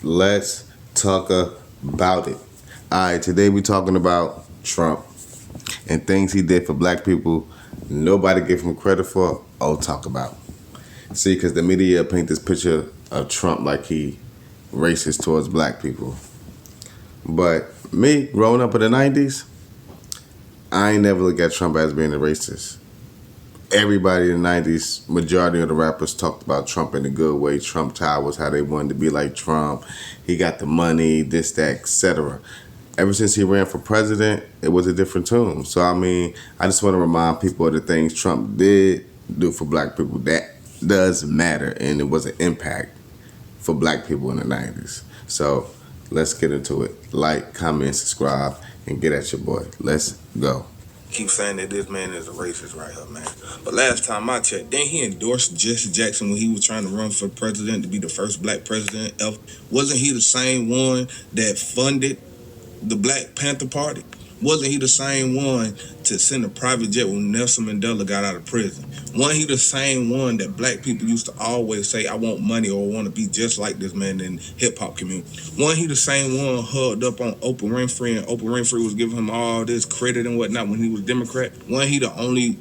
Let's talk about it. Alright, today we're talking about Trump and things he did for black people nobody gave him credit for or talk about. See, because the media paint this picture of Trump like he racist towards black people. But me, growing up in the 90s, I ain't never look at Trump as being a racist. Everybody in the 90s, majority of the rappers talked about Trump in a good way. Trump Towers, how they wanted to be like Trump. He got the money, this, that, etc. Ever since he ran for president, it was a different tune. So, I mean, I just want to remind people of the things Trump did do for black people. That does matter, and it was an impact for black people in the 90s. So, let's get into it. Like, comment, subscribe, and get at your boy. Let's go. Keep saying that this man is a racist right here, man. But last time I checked, didn't he endorse Jesse Jackson when he was trying to run for president to be the first black president ever? Wasn't he the same one that funded the Black Panther Party? Wasn't he the same one to send a private jet when Nelson Mandela got out of prison? Wasn't he the same one that black people used to always say, I want money or want to be just like this man in hip-hop community? Wasn't he the same one hugged up on Oprah Winfrey, and Oprah Winfrey was giving him all this credit and whatnot when he was Democrat? Wasn't he the only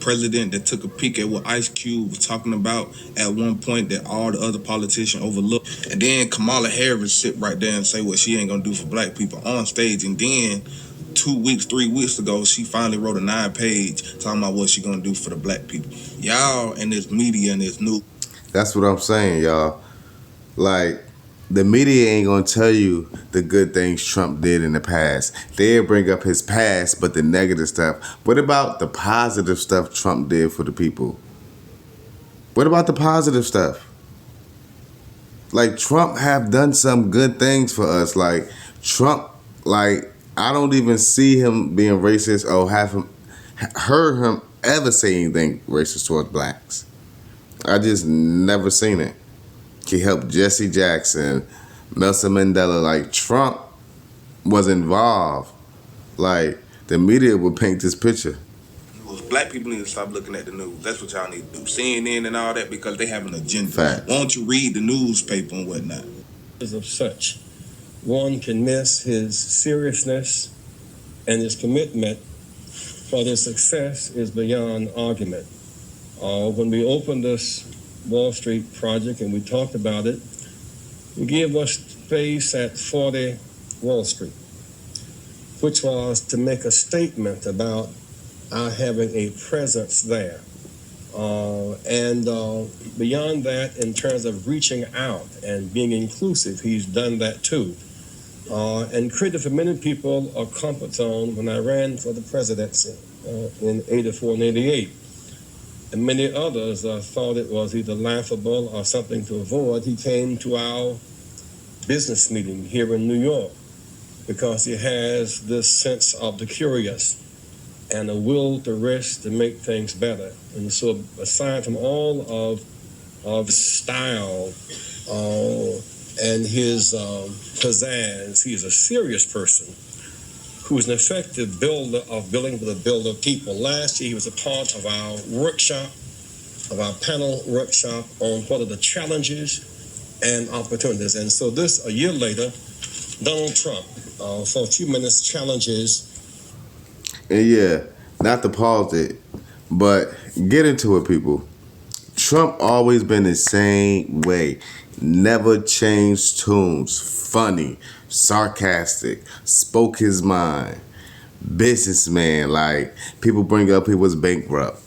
president that took a peek at what Ice Cube was talking about at one point that all the other politicians overlooked? And then Kamala Harris sit right there and say what she ain't gonna do for black people on stage, and then 3 weeks ago, she finally wrote a 9-page talking about what she gonna do for the black people. Y'all and this media and this news. That's what I'm saying, y'all. Like, the media ain't gonna tell you the good things Trump did in the past. They'll bring up his past, but the negative stuff. What about the positive stuff Trump did for the people? What about the positive stuff? Like, Trump have done some good things for us. Like, Trump, like, I don't even see him being racist or heard him ever say anything racist towards blacks. I just never seen it. He helped Jesse Jackson, Nelson Mandela. Like, Trump was involved. Like, the media would paint this picture. Black people need to stop looking at the news. That's what y'all need to do. CNN and all that, because they have an agenda. Fact. Why don't you read the newspaper and whatnot? Of such, one can miss his seriousness, and his commitment for their success is beyond argument. When we opened this Wall Street project and we talked about it, we gave us space at 40 Wall Street, which was to make a statement about our having a presence there. And beyond that, in terms of reaching out and being inclusive, he's done that too. And created for many people a comfort zone when I ran for the presidency in 84 and 88. And many others thought it was either laughable or something to avoid. He came to our business meeting here in New York because he has this sense of the curious and a will to risk to make things better. And so aside from all of style and his pizzazz, he's a serious person who's an effective builder of building with a builder of people. Last year, he was a part of our workshop, of our panel workshop on what are the challenges and opportunities. And so this, a year later, Donald Trump, for a few minutes, challenges. And yeah, not to pause it, but get into it, people. Trump always been the same way. Never changed tunes. Funny, sarcastic, spoke his mind. Businessman, like, people bring up he was bankrupt.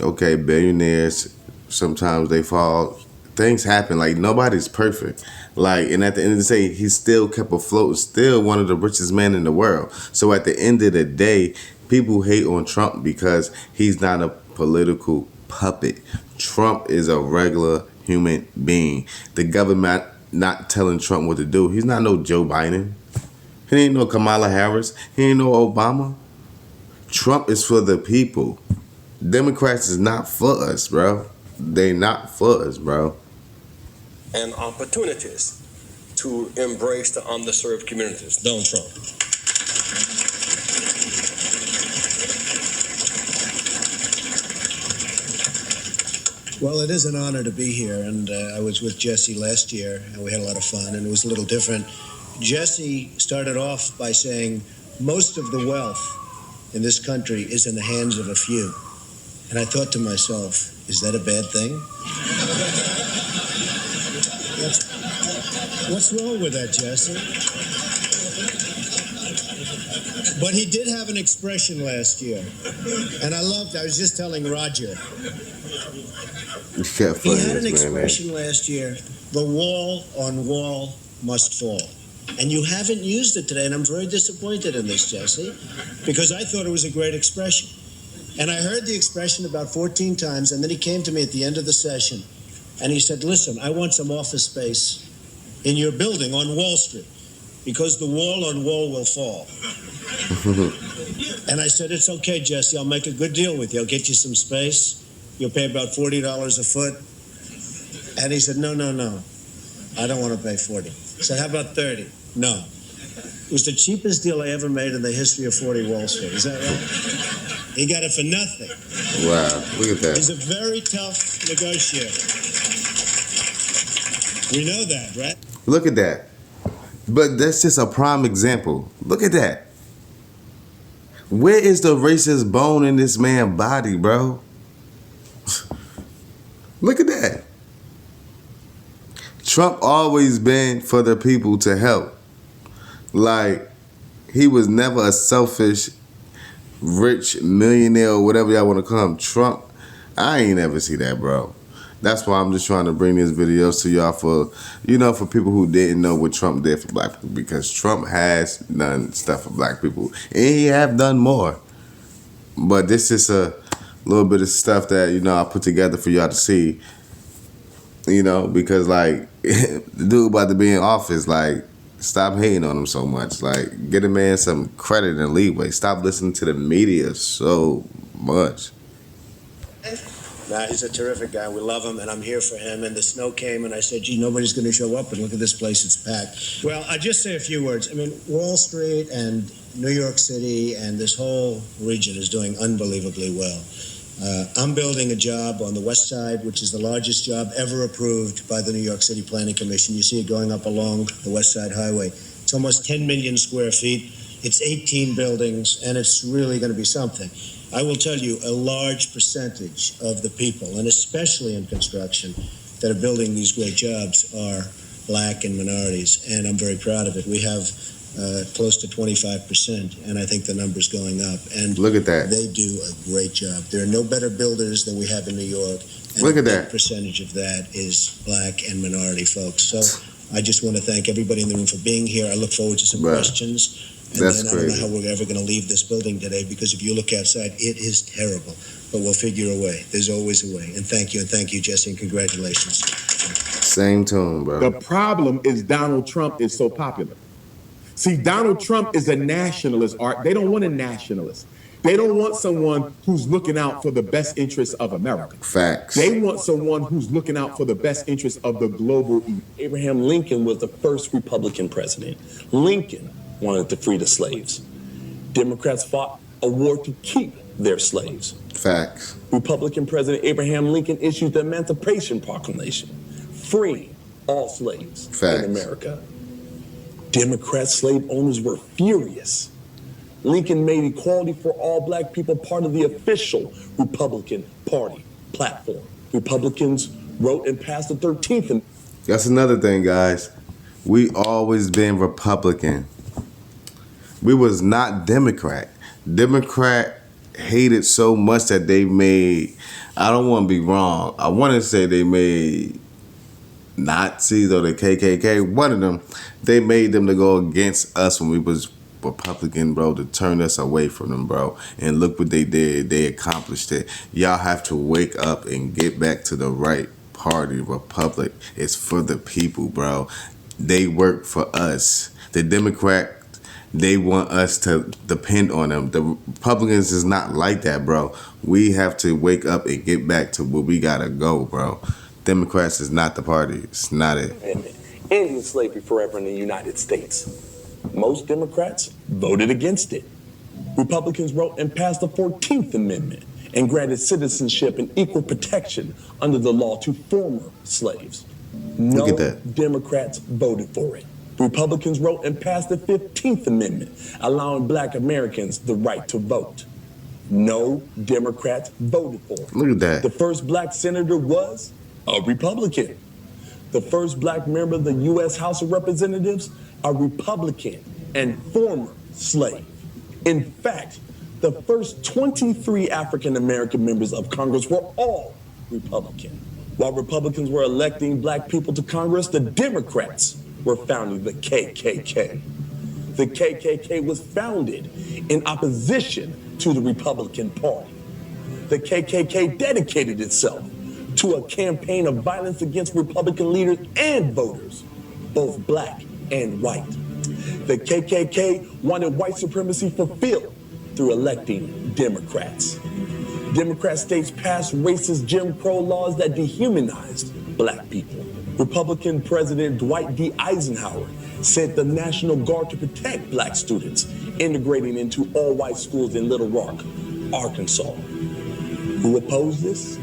Okay, billionaires, sometimes they fall. Things happen. Like, nobody's perfect. Like, and at the end of the day, he still kept afloat, still one of the richest men in the world. So at the end of the day, people hate on Trump because he's not a political puppet. Trump is a regular human being. The government not telling Trump what to do. He's not no Joe Biden. He ain't no Kamala Harris. He ain't no Obama. Trump is for the people. Democrats is not for us, bro. They not for us, bro. And opportunities to embrace the underserved communities. Donald Trump. Well, it is an honor to be here, and I was with Jesse last year, and we had a lot of fun, and it was a little different. Jesse started off by saying most of the wealth in this country is in the hands of a few. And I thought to myself, is that a bad thing? What's wrong with that, Jesse? But he did have an expression last year, and I was just telling Roger. He had an expression last year, the wall on wall must fall. And you haven't used it today, and I'm very disappointed in this, Jesse, because I thought it was a great expression. And I heard the expression about 14 times, and then he came to me at the end of the session, and he said, listen, I want some office space in your building on Wall Street, because the wall on wall will fall. And I said, it's okay, Jesse, I'll make a good deal with you. I'll get you some space. You'll pay about $40 a foot. And he said, no, I don't want to pay 40. I said, how about 30? No. It was the cheapest deal I ever made in the history of 40 Wall Street. Is that right? He got it for nothing. Wow, look at that. He's a very tough negotiator. We know that, right? Look at that. But that's just a prime example. Look at that. Where is the racist bone in this man's body, bro? Look at that. Trump always been for the people to help. Like, he was never a selfish, rich millionaire or whatever y'all want to call him. Trump, I ain't ever see that, bro. That's why I'm just trying to bring these videos to y'all for people who didn't know what Trump did for black people, because Trump has done stuff for black people, and he have done more. But this is a little bit of stuff that, I put together for y'all to see, because, like, the dude about to be in office, like, stop hating on him so much. Like, get a man some credit and leeway. Stop listening to the media so much. Nah, he's a terrific guy. We love him, and I'm here for him. And the snow came, and I said, gee, nobody's going to show up, and look at this place, it's packed. Well, I'll just say a few words. I mean, Wall Street and New York City and this whole region is doing unbelievably well. I'm building a job on the west side, which is the largest job ever approved by the New York City Planning Commission. You see it going up along the West Side Highway. It's almost 10 million square feet. It's 18 buildings, and it's really going to be something. I will tell you, a large percentage of the people, and especially in construction, that are building these great jobs are black and minorities, and I'm very proud of it. We have close to 25%, and I think the number's going up. And look at that. They do a great job. There are no better builders than we have in New York, and look at a that. big percentage of that is black and minority folks. So I just want to thank everybody in the room for being here. I look forward to some questions. And that's then crazy. I don't know how we're ever going to leave this building today, because if you look outside, it is terrible. But we'll figure a way. There's always a way. And thank you, Jesse, and congratulations. Same tune, bro. The problem is Donald Trump is so popular. See, Donald Trump is a nationalist, Art. They don't want a nationalist. They don't want someone who's looking out for the best interests of America. Facts. They want someone who's looking out for the best interests of the global East. Abraham Lincoln was the first Republican president. Lincoln wanted to free the slaves. Democrats fought a war to keep their slaves. Facts. Republican President Abraham Lincoln issued the Emancipation Proclamation, freeing all slaves Facts. in America. Democrat slave owners were furious. Lincoln made equality for all black people part of the official Republican Party platform. Republicans wrote and passed the 13th Amendment. That's another thing, guys. We always been Republican. We was not Democrat. Democrat hated so much that they made, I don't want to be wrong, I want to say they made Nazis or the KKK, one of them, they made them to go against us when we was Republican, bro, to turn us away from them, bro. And look what they did. They accomplished it. Y'all have to wake up and get back to the right party. Republic is for the people, bro. They work for us. The Democrat, they want us to depend on them. The Republicans is not like that, bro. We have to wake up and get back to where we gotta go, bro. Democrats is not the party. It's not it. Ending slavery forever in the United States. Most Democrats voted against it. Republicans wrote and passed the 14th Amendment and granted citizenship and equal protection under the law to former slaves. No Look at that. Democrats voted for it. Republicans wrote and passed the 15th Amendment, allowing black Americans the right to vote. No Democrats voted for it. Look at that. The first black senator was a Republican. The first black member of the U.S. House of Representatives, a Republican and former slave. In fact, the first 23 African American members of Congress were all Republican. While Republicans were electing black people to Congress, the Democrats were founding the KKK. The KKK was founded in opposition to the Republican Party. The KKK dedicated itself to a campaign of violence against Republican leaders and voters, both black and white. The KKK wanted white supremacy fulfilled through electing Democrats. Democrat states passed racist Jim Crow laws that dehumanized black people. Republican President Dwight D. Eisenhower sent the National Guard to protect black students, integrating into all-white schools in Little Rock, Arkansas. Who opposed this?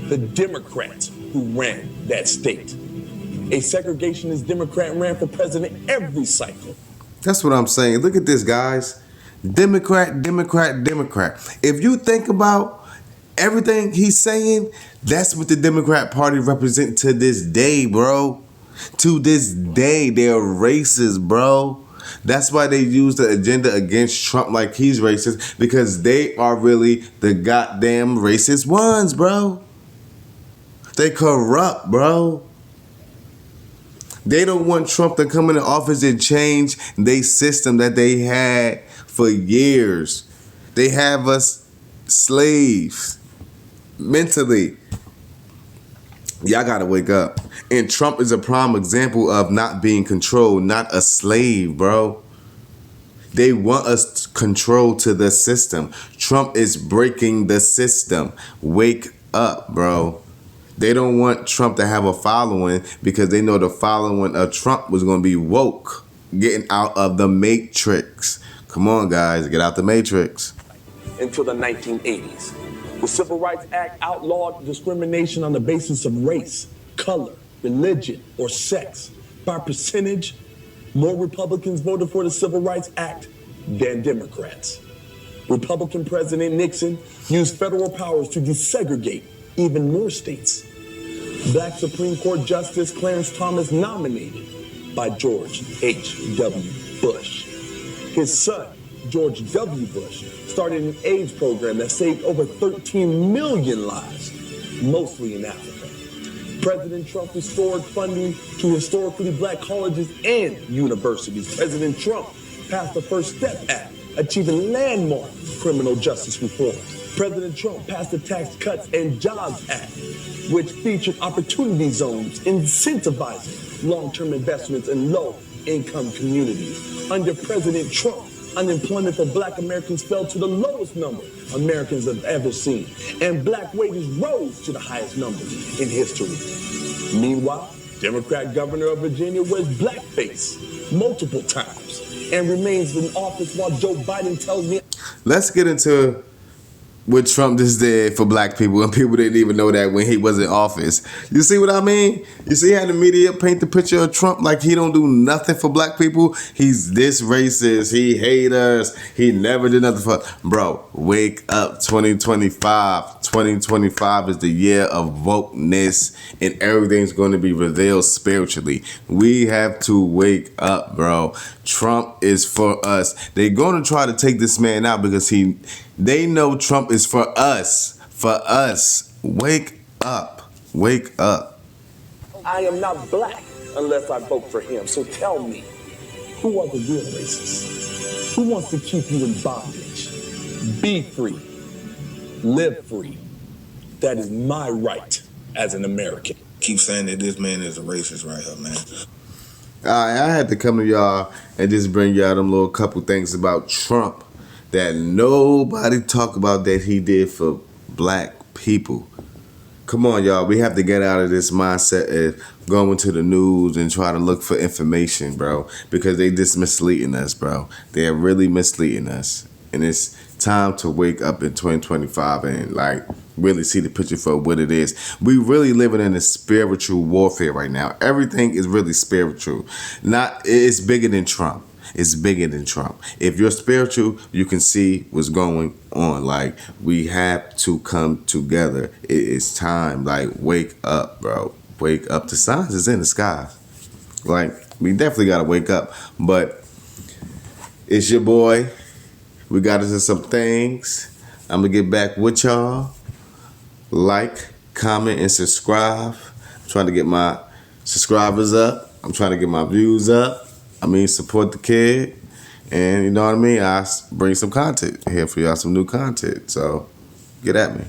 The Democrats who ran that state. A segregationist Democrat ran for president every cycle. That's what I'm saying. Look at this, guys. Democrat, Democrat, Democrat. If you think about everything he's saying, that's what the Democrat Party represents to this day, bro. To this day, they're racist, bro. That's why they use the agenda against Trump like he's racist, because they are really the goddamn racist ones, bro. They corrupt, bro. They don't want Trump to come into office and change their system that they had for years. They have us slaves mentally. Y'all gotta wake up. And Trump is a prime example of not being controlled, not a slave, bro. They want us controlled to the system. Trump is breaking the system. Wake up, bro. They don't want Trump to have a following because they know the following of Trump was going to be woke, getting out of the matrix. Come on, guys, get out the matrix. Until the 1980s. The Civil Rights Act outlawed discrimination on the basis of race, color, religion, or sex. By percentage, more Republicans voted for the Civil Rights Act than Democrats. Republican President Nixon used federal powers to desegregate even more states. Black Supreme Court Justice Clarence Thomas, nominated by George H.W. Bush. His son, George W. Bush, started an AIDS program that saved over 13 million lives, mostly in Africa. President Trump restored funding to historically black colleges and universities. President Trump passed the First Step Act, achieving landmark criminal justice reforms. President Trump passed the Tax Cuts and Jobs Act, which featured opportunity zones incentivizing long-term investments in low-income communities. Under President Trump, unemployment for black Americans fell to the lowest number Americans have ever seen, and black wages rose to the highest numbers in history. Meanwhile, Democrat governor of Virginia wears blackface multiple times and remains in office while Joe Biden tells me. Let's get into what Trump just did for black people, and people didn't even know that when he was in office. You see what I mean? You see how the media paint the picture of Trump like he don't do nothing for black people? He's this racist, he hate us, he never did nothing for... Bro, wake up. 2025. 2025 is the year of wokeness, and everything's going to be revealed spiritually. We have to wake up, bro. Trump is for us. They're going to try to take this man out because they know Trump is for us. For us. Wake up. Wake up. I am not black unless I vote for him. So tell me, who are the real racists? Who wants to keep you in bondage? Be free. Live free. That is my right as an American. Keep saying that this man is a racist right here, man. I had to come to y'all and just bring y'all them little couple things about Trump that nobody talk about that he did for black people. Come on, y'all. We have to get out of this mindset of going to the news and try to look for information, bro, because they just misleading us, bro. They're really misleading us. And it's time to wake up in 2025 and like really see the picture for what it is. We really living in a spiritual warfare right now. Everything is really spiritual. It's bigger than Trump. It's bigger than Trump. If you're spiritual, you can see what's going on. Like, we have to come together. It is time. Like, wake up, bro. Wake up. The signs is in the sky. Like, we definitely got to wake up. But it's your boy. We got into some things. I'm going to get back with y'all. Like, comment, and subscribe. I'm trying to get my subscribers up. I'm trying to get my views up. Support the kid. And you know what I mean? I bring some content here for y'all, some new content. So, get at me.